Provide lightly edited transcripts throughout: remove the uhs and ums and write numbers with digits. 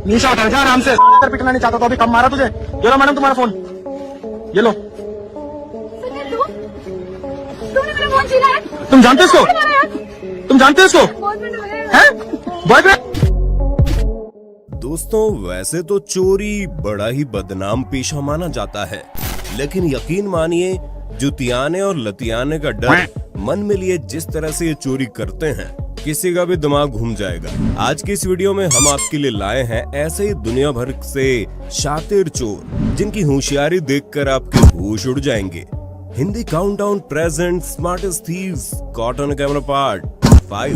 निशा उठा जा आराम से, पिटना नहीं चाहता तो अभी कम मारा तुझे। ये लो मैडम तुम्हारा फोन, ये लो। तुमने मेरा फोन छीना है। तुम जानते इसको? तुम जानते इसको? हैं? बॉयफ्रेंड? दोस्तों, वैसे तो चोरी बड़ा ही बदनाम पेशा माना जाता है, लेकिन यकीन मानिए जुतियाने और लतियाने का डर मन में लिए जिस तरह से ये चोरी करते हैं, किसी का भी दिमाग घूम जाएगा। आज की इस वीडियो में हम आपके लिए लाए हैं ऐसे ही दुनिया भर से शातिर चोर, जिनकी होशियारी देखकर आपके होश उड़ जाएंगे। Hindi countdown present smartest thieves caught on camera part 5।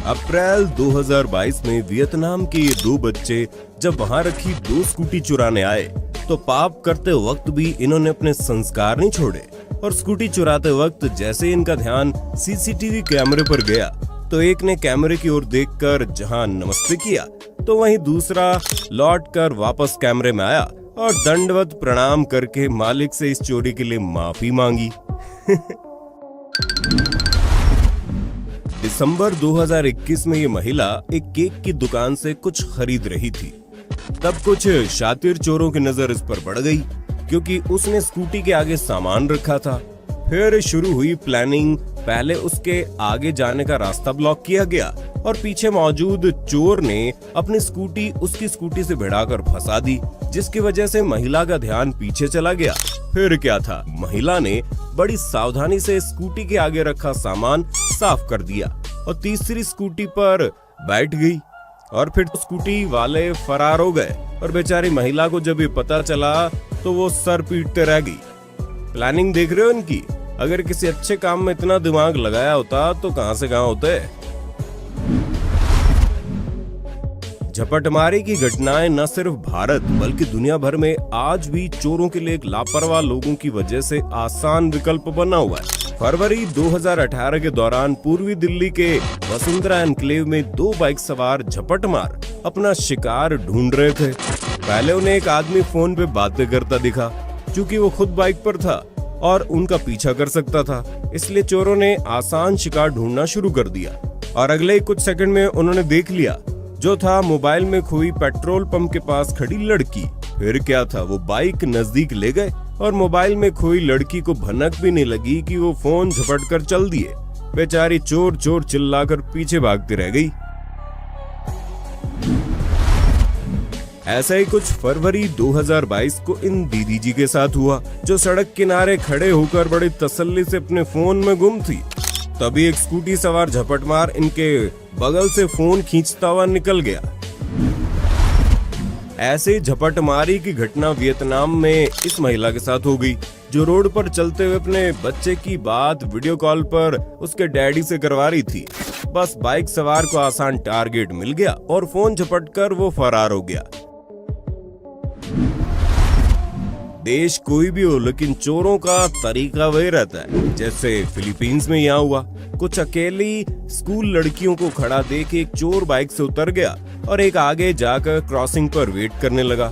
अप्रैल 2022 में वियतनाम के ये दो बच्चे जब वहां रखी 2 स्कूटी चुराने आए, तो पाप करते वक्त भी इन्होंने अपने संस्कार नहीं छोड़े और स्कूटी चुराते वक्त जैसे इनका ध्यान सीसीटीवी कैमरे पर गया, तो एक ने कैमरे की ओर देखकर जहां नमस्ते किया, तो वहीं दूसरा लौटकर वापस कैमरे में आया और दंडवत प्रणाम करके मालिक से इस चोरी के लिए माफी मांगी। दिसंबर 2021 में ये महिला एक केक की दुकान से कुछ खरीद रही थी। तब कुछ शातिर चोरों की नजर इस पर पड़ गई, क्योंकि उसने स्कूटी के आगे सामान रखा था। फिर शुरू हुई प्लानिंग। पहले उसके आगे जाने का रास्ता ब्लॉक किया गया और पीछे मौजूद चोर ने अपनी स्कूटी उसकी स्कूटी से भिड़ाकर फंसा दी, जिसकी वजह से महिला का ध्यान पीछे चला गया। फिर क्या था, महिला ने बड़ी सावधानी से स्कूटी के आगे रखा सामान साफ कर दिया और तीसरी स्कूटी पर बैठ गई और फिर स्कूटी वाले फरार हो गए। और बेचारी महिला को जब ये पता चला तो वो सर पीटते रह गई। प्लानिंग देख रहे हो इनकी? अगर किसी अच्छे काम में इतना दिमाग लगाया होता तो कहां से कहां होते। झपटमारी की घटनाएं न सिर्फ भारत बल्कि दुनिया भर में आज भी चोरों के लिए एक लापरवाह लोगों की वजह से आसान विकल्प बना हुआ है। फरवरी 2018 के दौरान पूर्वी दिल्ली के वसुंधरा एनक्लेव में 2 बाइक सवार झपटमार अपना शिकार ढूंढ रहे थे। पहले उन्हें एक आदमी फोन पे बातें करता दिखा, क्योंकि वो खुद बाइक पर था और उनका पीछा कर सकता था, इसलिए चोरों ने आसान शिकार ढूंढना शुरू कर दिया। और अगले कुछ सेकंड में उन्होंने देख लिया, जो था मोबाइल में खोई पेट्रोल पंप के पास खड़ी लड़की। फिर क्या था, वो बाइक नजदीक ले गए और मोबाइल में खोई लड़की को भनक भी नहीं लगी कि वो फोन झपट कर चल दिए। बेचारी चोर चोर चिल्लाकर पीछे भागती रह गई। ऐसा ही कुछ फरवरी 2022 को इन दीदी जी के साथ हुआ, जो सड़क किनारे खड़े होकर बड़ी तसल्ली से अपने फोन में गुम थी। तभी एक स्कूटी सवार झपटमार इनके बगल से फोन खींचता हुआ निकल गया। ऐसे झपटमारी की घटना वियतनाम में इस महिला के साथ हो गई, जो रोड पर चलते हुए अपने बच्चे की बात वीडियो कॉल पर उसके डैडी से करवा रही थी। बस बाइक सवार को आसान टारगेट मिल गया और फोन झपटकर वो फरार हो गया। देश कोई भी हो, लेकिन चोरों का तरीका वही रहता है। जैसे फिलीपींस में यहाँ हुआ, कुछ अकेली स्कूल लड़कियों को खड़ा देख एक चोर बाइक से उतर गया और एक आगे जाकर क्रॉसिंग पर वेट करने लगा।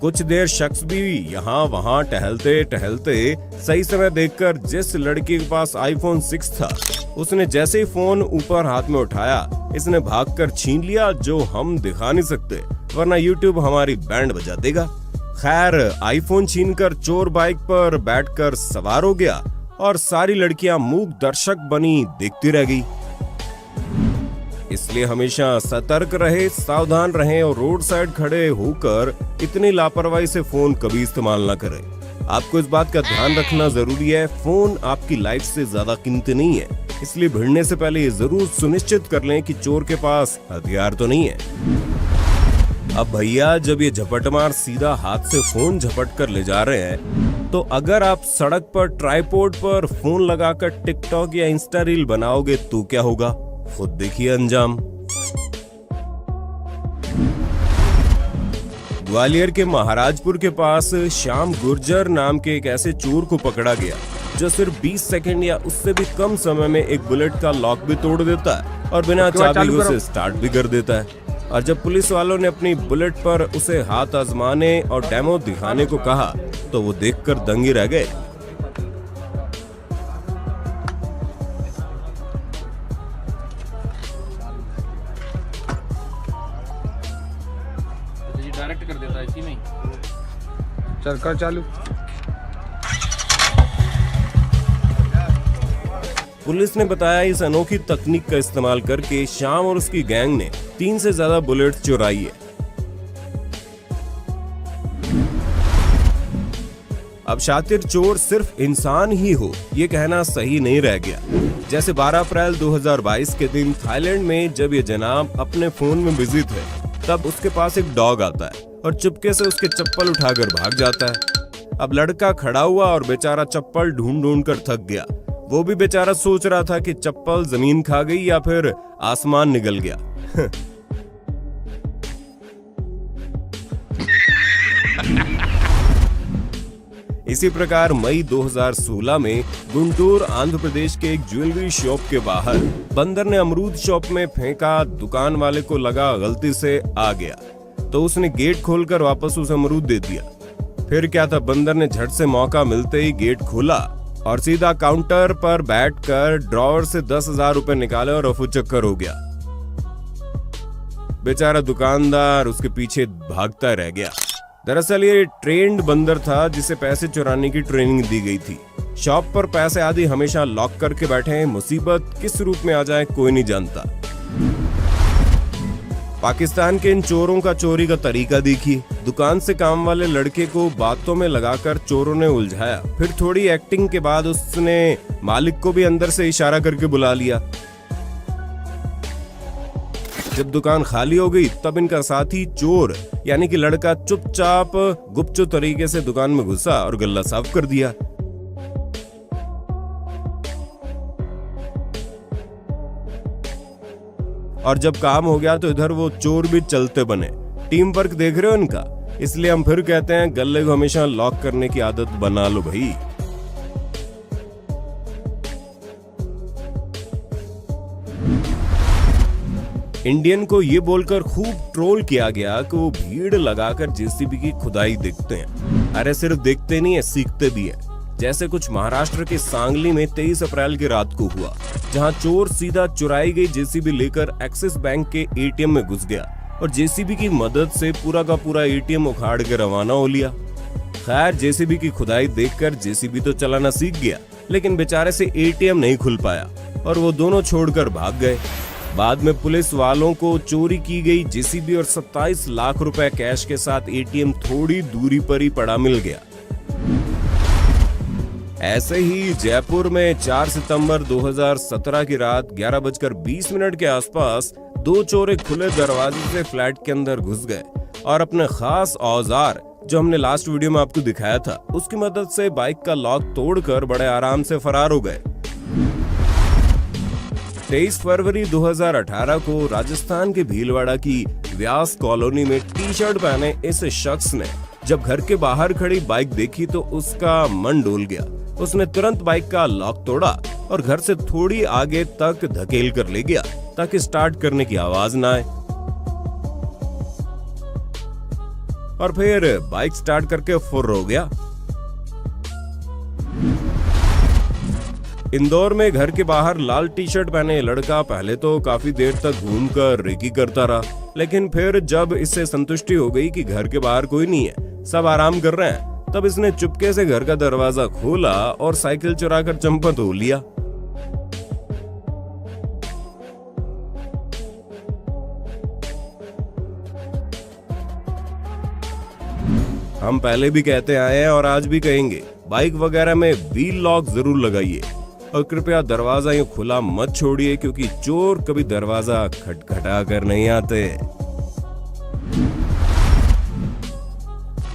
कुछ देर शख्स भी यहाँ वहाँ टहलते टहलते सही समय देखकर जिस लड़की के पास iPhone 6 था, उसने जैसे ही फोन ऊपर हाथ में उठाया, इसने भागकर छीन लिया, जो हम दिखा नहीं सकते, वरना YouTube हमारी बैंड बजा देगा। खैर, आईफोन छीनकर चोर बाइक पर बैठकर सवार हो गया और सारी लड़कियां मूक दर्शक बनी देखती रह गई। इसलिए हमेशा सतर्क रहे, सावधान रहें और रोड साइड खड़े होकर इतनी लापरवाही से फोन कभी इस्तेमाल ना करें। आपको इस बात का ध्यान रखना जरूरी है, फोन आपकी लाइफ से ज्यादा कीमती नहीं है, इसलिए भिड़ने से पहले ये जरूर सुनिश्चित कर लें कि चोर के पास हथियार तो नहीं है। अब भैया, जब ये झपटमार सीधा हाथ से फोन झपट कर ले जा रहे हैं, तो अगर आप सड़क पर ट्राइपॉड पर फोन लगाकर टिकटॉक या इंस्टा रील बनाओगे तो क्या होगा, खुद देखिए अंजाम। ग्वालियर के महाराजपुर के पास श्याम गुर्जर नाम के एक ऐसे चोर को पकड़ा गया, जो सिर्फ 20 सेकंड या उससे भी कम समय में एक बुलेट का लॉक भी तोड़ देता है और बिना चाबी उसे स्टार्ट भी कर देता है। और जब पुलिस वालों ने अपनी बुलेट पर उसे हाथ आजमाने और डेमो दिखाने को कहा, तो वो देखकर दंग ही रह गए। डायरेक्ट कर देता है इसी में। चल कर चालू। पुलिस ने बताया इस अनोखी तकनीक का इस्तेमाल करके श्याम और उसकी गैंग ने 3 से ज्यादा बुलेट चुराई है। अब शातिर चोर सिर्फ इंसान ही हो ये कहना सही नहीं रह गया। जैसे 12 अप्रैल 2022 के दिन थाईलैंड में जब ये जनाब अपने फोन में बिजी थे, तब उसके पास एक डॉग आता है और चुपके से उसके चप्पल उठाकर भाग जाता है। अब लड़का खड़ा हुआ और बेचारा चप्पल ढूंढ ढूंढ कर थक गया। वो भी बेचारा सोच रहा था कि चप्पल जमीन खा गई या फिर आसमान निगल गया। इसी प्रकार मई 2016 में गुंटूर आंध्र प्रदेश के एक ज्वेलरी शॉप के बाहर बंदर ने अमरूद शॉप में फेंका। दुकान वाले को लगा गलती से आ गया तो उसने गेट खोलकर वापस उसे अमरूद दे दिया। फिर क्या था, बंदर ने झट से मौका मिलते ही गेट खोला और सीधा काउंटर पर बैठकर ड्रॉवर से 10,000 रुपए निकाले और रफू चक्कर हो गया। बेचारा दुकानदार उसके पीछे भागता रह गया। दरअसल ये ट्रेंड बंदर था जिसे पैसे चुराने की ट्रेनिंग दी गई थी। शॉप पर पैसे आदि हमेशा लॉक करके बैठे हैं। मुसीबत किस रूप में आ जाए कोई नहीं जानता। पाकिस्तान के इन चोरों का चोरी का तरीका देखिए। दुकान से काम वाले लड़के को बातों में लगाकर चोरों ने उलझाया। फिर थोड़ी एक्टिंग के बाद उसने मालिक को भी अंदर से इशारा करके बुला लिया। जब दुकान खाली हो गई तब इनका साथी चोर यानी कि लड़का चुपचाप गुपचुप तरीके से दुकान में घुसा और गल्ला साफ कर दिया। और जब काम हो गया तो इधर वो चोर भी चलते बने। टीम वर्क देख रहे हो इनका। इसलिए हम फिर कहते हैं गल्ले को हमेशा लॉक करने की आदत बना लो भाई। इंडियन को ये बोलकर खूब ट्रोल किया गया कि वो भीड़ लगाकर जेसीबी की खुदाई देखते हैं। अरे सिर्फ देखते नहीं है, सीखते भी है। जैसे कुछ महाराष्ट्र के सांगली में 23 अप्रैल की रात को हुआ, जहां चोर सीधा चुराई गई जेसीबी लेकर एक्सिस बैंक के एटीएम में घुस गया और जेसीबी की मदद से पूरा का पूरा एटीएम उखाड़ के रवाना हो लिया। खैर जेसीबी की खुदाई देखकर जेसीबी तो चलाना सीख गया, लेकिन बेचारे से एटीएम नहीं खुल पाया और वो दोनों छोड़कर भाग गए। बाद में पुलिस वालों को चोरी की गई जेसीबी और 27 लाख रुपए कैश के साथ एटीएम थोड़ी दूरी पर ही पड़ा मिल गया। ऐसे ही जयपुर में 4 सितंबर 2017 की रात 11:20 के आसपास 2 चोर खुले दरवाजे से फ्लैट के अंदर घुस गए और अपने खास औजार जो हमने लास्ट वीडियो में आपको दिखाया था उसकी मदद से बाइक का लॉक तोड़कर बड़े आराम से फरार हो गए। 23 फरवरी 2018 को राजस्थान के भीलवाड़ा की व्यास कॉलोनी में टी शर्ट पहने इस शख्स ने जब घर के बाहर खड़ी बाइक देखी तो उसका मन डोल गया। उसने तुरंत बाइक का लॉक तोड़ा और घर से थोड़ी आगे तक धकेल कर ले गया ताकि स्टार्ट करने की आवाज ना आए, और फिर बाइक स्टार्ट करके फुर्र हो गया। इंदौर में घर के बाहर लाल टी शर्ट पहने लड़का पहले तो काफी देर तक घूमकर रेकी करता रहा, लेकिन फिर जब इससे संतुष्टि हो गई कि घर के बाहर कोई नहीं है, सब आराम कर रहे हैं, तब इसने चुपके से घर का दरवाजा खोला और साइकिल चुराकर चंपत हो लिया। हम पहले भी कहते आए हैं और आज भी कहेंगे, बाइक वगैरह में व्हील लॉक जरूर लगाइए और कृपया दरवाजा यूं खुला मत छोड़िए, क्योंकि चोर कभी दरवाजा खटखटा कर नहीं आते।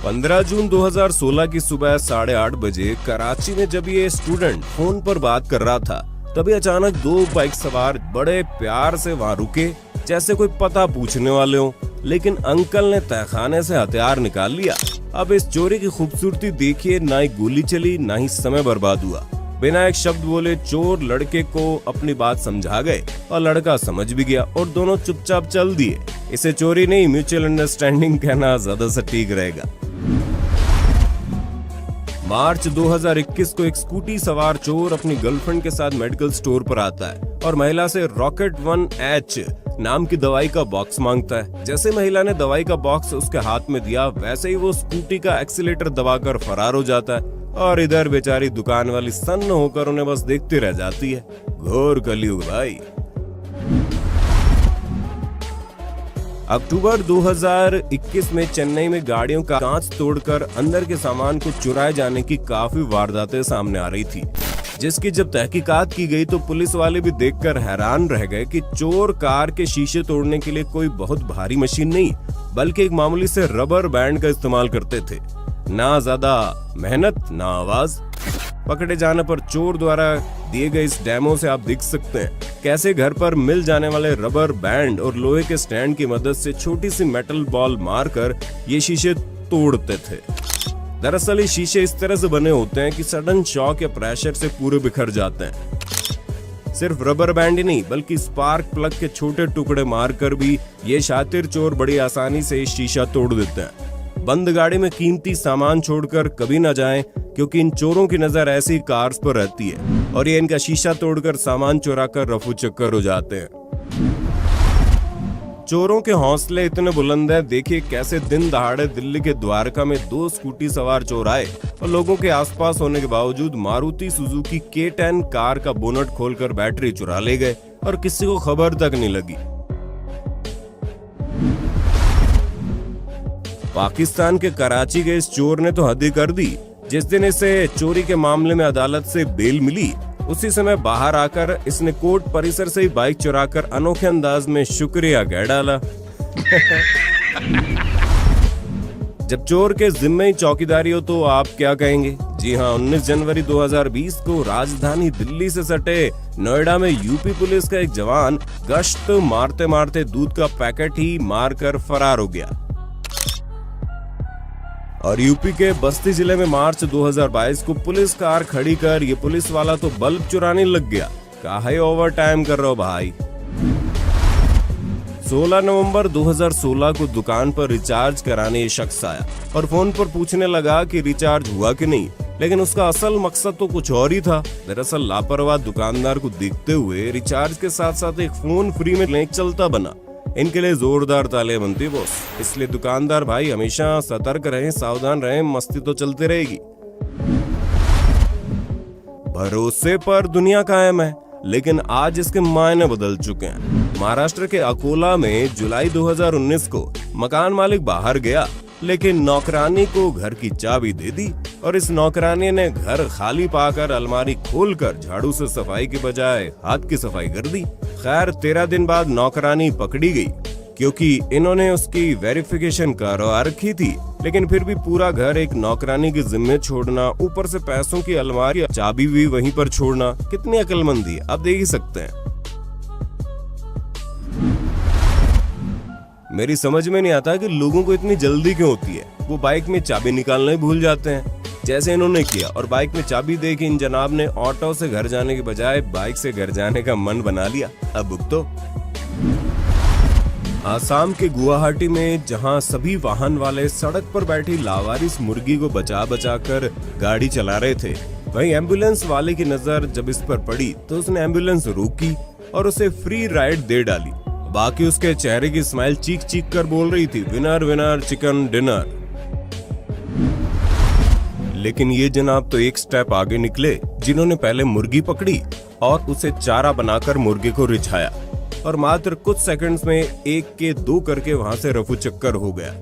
15 जून 2016 की सुबह 8:30 बजे कराची में जब ये स्टूडेंट फोन पर बात कर रहा था, तभी अचानक 2 बाइक सवार बड़े प्यार से वहां रुके जैसे कोई पता पूछने वाले हो, लेकिन अंकल ने तहखाने से हथियार निकाल लिया। अब इस चोरी की खूबसूरती देखिए, ना ही गोली चली ना ही समय बर्बाद हुआ। बिना एक शब्द बोले चोर लड़के को अपनी बात समझा गए और लड़का समझ भी गया और दोनों चुपचाप चल दिए। इसे चोरी नहीं, म्यूचुअल अंडरस्टैंडिंग कहना ज्यादा सटीक रहेगा। मार्च 2021 को एक स्कूटी सवार चोर अपनी गर्लफ्रेंड के साथ मेडिकल स्टोर पर आता है और महिला से रॉकेट 1H नाम की दवाई का बॉक्स मांगता है। जैसे महिला ने दवाई का बॉक्स उसके हाथ में दिया, वैसे ही वो स्कूटी का एक्सीलेटर दबाकर फरार हो जाता है और इधर बेचारी दुकान वाली सन्न होकर उन्हें बस देखती रह जाती है। घोर कलयुग भाई। अक्टूबर 2021 में चेन्नई में गाड़ियों का कांच तोड़कर अंदर के सामान को चुराए जाने की काफी वारदातें सामने आ रही थी, जिसकी जब तहकीकात की गई तो पुलिस वाले भी देखकर हैरान रह गए कि चोर कार के शीशे तोड़ने के लिए कोई बहुत भारी मशीन नहीं बल्कि एक मामूली से रबर बैंड का इस्तेमाल करते थे। ना ज्यादा मेहनत ना आवाज। पकड़े जाने पर चोर द्वारा दिए गए इस डेमो से आप देख सकते हैं कैसे घर पर मिल जाने वाले रबर बैंड और लोहे के स्टैंड की मदद से छोटी सी मेटल बॉल मारकर ये शीशे तोड़ते थे। दरअसल ये शीशे इस तरह से बने होते हैं कि सडन शॉक या प्रेशर से पूरे बिखर जाते हैं। सिर्फ रबर बैंड ही नहीं बल्कि स्पार्क प्लग के छोटे टुकड़े मारकर भी ये शातिर चोर बड़ी आसानी से शीशा तोड़ देते हैं। बंद गाड़ी में कीमती सामान छोड़कर कभी न जाएं, क्योंकि इन चोरों की नजर ऐसी कार्स पर रहती है और ये इनका शीशा तोड़कर सामान चुराकर रफू चक्कर हो जाते हैं। चोरों के हौसले इतने बुलंद हैं, देखिए कैसे दिन दहाड़े दिल्ली के द्वारका में 2 स्कूटी सवार चोर आए और लोगों के आसपास होने के बावजूद मारुति सुजुकी K10 कार का बोनट खोलकर बैटरी चुरा ले गए और किसी को खबर तक नहीं लगी। पाकिस्तान के कराची के इस चोर ने तो हद ही कर दी। जिस दिन इसे चोरी के मामले में अदालत से बेल मिली, उसी समय बाहर आकर इसने कोर्ट परिसर से ही बाइक चुराकर अनोखे अंदाज में शुक्रिया कह डाला। जब चोर के जिम्मे ही चौकीदारी हो तो आप क्या कहेंगे? जी हाँ, 19 जनवरी 2020 को राजधानी दिल्ली से सटे नोएडा में यूपी पुलिस का एक जवान गश्त मारते मारते दूध का पैकेट ही मारकर फरार हो गया। और यूपी के बस्ती जिले में मार्च 2022 को पुलिस कार खड़ी कर ये पुलिस वाला तो बल्ब चुराने लग गया। काहे ओवर टाइम कर रहे हो भाई। 16 नवंबर 2016 को दुकान पर रिचार्ज कराने ये शख्स आया और फोन पर पूछने लगा कि रिचार्ज हुआ कि नहीं, लेकिन उसका असल मकसद तो कुछ और ही था। दरअसल लापरवाह दुकानदार को देखते हुए रिचार्ज के साथ साथ एक फोन फ्री में लेके चलता बना। इनके लिए जोरदार तालियां बनती बॉस। इसलिए दुकानदार भाई हमेशा सतर्क रहें, सावधान रहें, मस्ती तो चलती रहेगी। भरोसे पर दुनिया कायम है, लेकिन आज इसके मायने बदल चुके हैं। महाराष्ट्र के अकोला में जुलाई 2019 को मकान मालिक बाहर गया, लेकिन नौकरानी को घर की चाबी दे दी और इस नौकरानी ने घर खाली पाकर अलमारी खोलकर झाड़ू से सफाई के बजाय हाथ की सफाई कर दी। खैर 13 दिन बाद नौकरानी पकड़ी गई, क्योंकि इन्होंने उसकी वेरिफिकेशन करवा रखी थी, लेकिन फिर भी पूरा घर एक नौकरानी के जिम्मे छोड़ना, ऊपर से पैसों की अलमारी चाबी भी वहीं पर छोड़ना, कितनी अक्लमंदी है आप देख ही सकते हैं। मेरी समझ में नहीं आता कि लोगों को इतनी जल्दी क्यों होती है। वो बाइक में चाबी निकालना ही भूल जाते हैं, जैसे इन्होंने किया, और बाइक में चाबी दे के इन जनाब ने ऑटो से घर जाने के बजाय बाइक से घर जाने का मन बना लिया। अब भुगतो। आसाम के गुवाहाटी में जहां सभी वाहन वाले सड़क पर बैठी लावारिस मुर्गी को बचा बचा कर गाड़ी चला रहे थे, वहीं एम्बुलेंस वाले की नजर जब इस पर पड़ी तो उसने एम्बुलेंस रोकी और उसे फ्री राइड दे डाली। बाकी उसके चेहरे की स्माइल चीख चीख कर बोल रही थी, विनर विनर चिकन डिनर। लेकिन ये जनाब तो एक स्टेप आगे निकले, जिन्होंने पहले मुर्गी पकड़ी और उसे चारा बनाकर मुर्गे को रिझाया और मात्र कुछ सेकंड्स में 1 के 2 करके वहां से रफू चक्कर हो गया।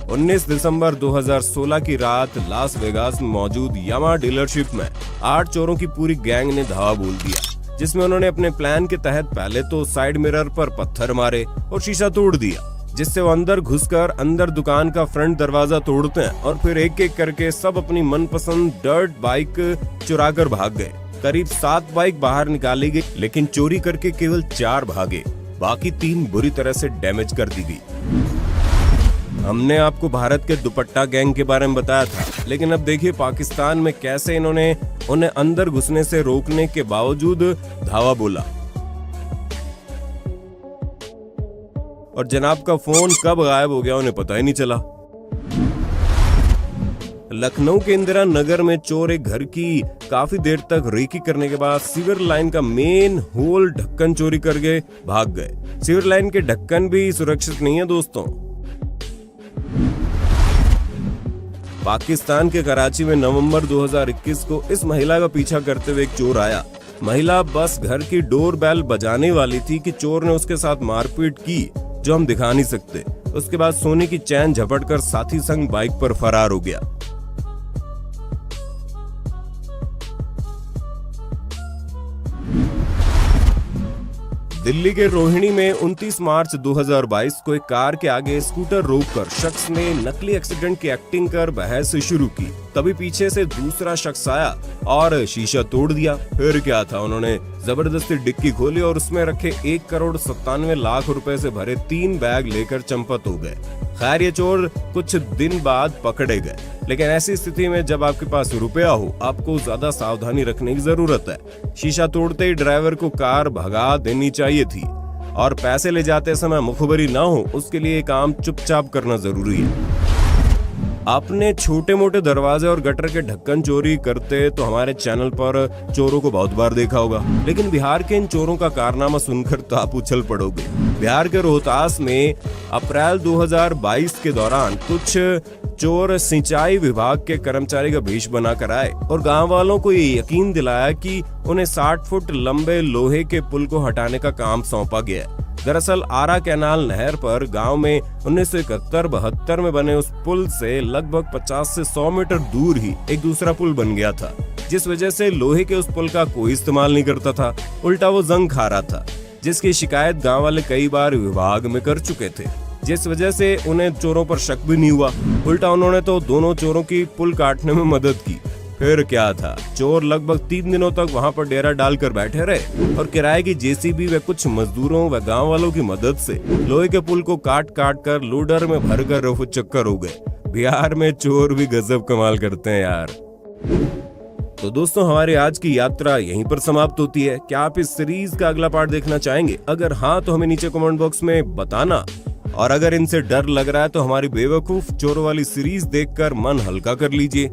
19 दिसंबर 2016 की रात लास वेगास में मौजूद यामा डीलरशिप में 8 चोरों की पूरी गैंग ने धावा बोल दिया, जिसमें उन्होंने अपने प्लान के तहत पहले तो साइड मिरर पर पत्थर मारे और शीशा तोड़ दिया, जिससे वो अंदर घुसकर अंदर दुकान का फ्रंट दरवाजा तोड़ते हैं और फिर एक एक करके सब अपनी मनपसंद डर्ट बाइक चुरा कर भाग गए। करीब 7 बाइक बाहर निकाली गई, लेकिन चोरी करके केवल 4 भागे, बाकी 3 बुरी तरह से डैमेज कर दी गई। हमने आपको भारत के दुपट्टा गैंग के बारे में बताया था, लेकिन अब देखिए पाकिस्तान में कैसे इन्होंने उन्हें अंदर घुसने से रोकने के बावजूद धावा बोला। और जनाब का फोन कब गायब हो गया उन्हें पता ही नहीं चला। लखनऊ के इंदिरा नगर में चोर एक घर की काफी देर तक रेकी करने के बाद सीवर लाइन का मेन होल ढक्कन चोरी करके भाग गए। सीवर लाइन के ढक्कन भी सुरक्षित नहीं है दोस्तों। पाकिस्तान के कराची में नवंबर 2021 को इस महिला का पीछा करते हुए एक चोर आया। महिला बस घर की डोर बेल बजाने वाली थी कि चोर ने उसके साथ मारपीट की, जो हम दिखा नहीं सकते। उसके बाद सोने की चैन झपटकर साथी संग बाइक पर फरार हो गया। दिल्ली के रोहिणी में 29 मार्च 2022 को एक कार के आगे स्कूटर रोककर शख्स ने नकली एक्सीडेंट की एक्टिंग कर बहस शुरू की। तभी पीछे से दूसरा शख्स आया और शीशा तोड़ दिया। फिर क्या था, उन्होंने जबरदस्ती डिक्की खोली और उसमें रखे 1,97,00,000 रुपए से भरे 3 बैग लेकर चंपत हो गए। खैर, ये चोर कुछ दिन बाद पकड़े गए, लेकिन ऐसी स्थिति में जब आपके पास रुपया हो, आपको ज्यादा सावधानी रखने की जरूरत है। शीशा तोड़ते ही ड्राइवर को कार भगा देनी चाहिए थी और पैसे ले जाते समय मुखबरी ना हो, उसके लिए काम चुपचाप करना जरूरी है। आपने छोटे मोटे दरवाजे और गटर के ढक्कन चोरी करते तो हमारे चैनल पर चोरों को बहुत बार देखा होगा, लेकिन बिहार के इन चोरों का कारनामा सुनकर तो आप उछल पड़ोगे। बिहार के रोहतास में अप्रैल 2022 के दौरान कुछ चोर सिंचाई विभाग के कर्मचारी का भेष बनाकर आए और गांव वालों को ये यकीन दिलाया कि उन्हें 60 फुट लंबे लोहे के पुल को हटाने का काम सौंपा गया है। दरअसल आरा कैनाल नहर पर गांव में 1971-72 में बने उस पुल से लगभग 50 से 100 मीटर दूर ही एक दूसरा पुल बन गया था, जिस वजह से लोहे के उस पुल का कोई इस्तेमाल नहीं करता था, उल्टा वो जंग खा रहा था, जिसकी शिकायत गांव वाले कई बार विभाग में कर चुके थे, जिस वजह से उन्हें चोरों पर शक भी नहीं हुआ। उल्टा उन्होंने तो दोनों चोरों की पुल काटने में मदद की। फिर क्या था, चोर लगभग 3 दिनों तक वहां पर डेरा डालकर बैठे रहे और किराए की जेसीबी व कुछ मजदूरों व गांव वालों की मदद से लोहे के पुल को काट काट कर लोडर में भरकर रफू चक्कर हो गए। बिहार में चोर भी गजब कमाल करते हैं यार। तो दोस्तों, हमारी आज की यात्रा यहीं पर समाप्त होती है। क्या आप इस सीरीज का अगला पार्ट देखना चाहेंगे? अगर हाँ, तो हमें नीचे कमेंट बॉक्स में बताना। और अगर इनसे डर लग रहा है तो हमारी बेवकूफ चोरों वाली सीरीज देखकर मन हल्का कर लीजिए।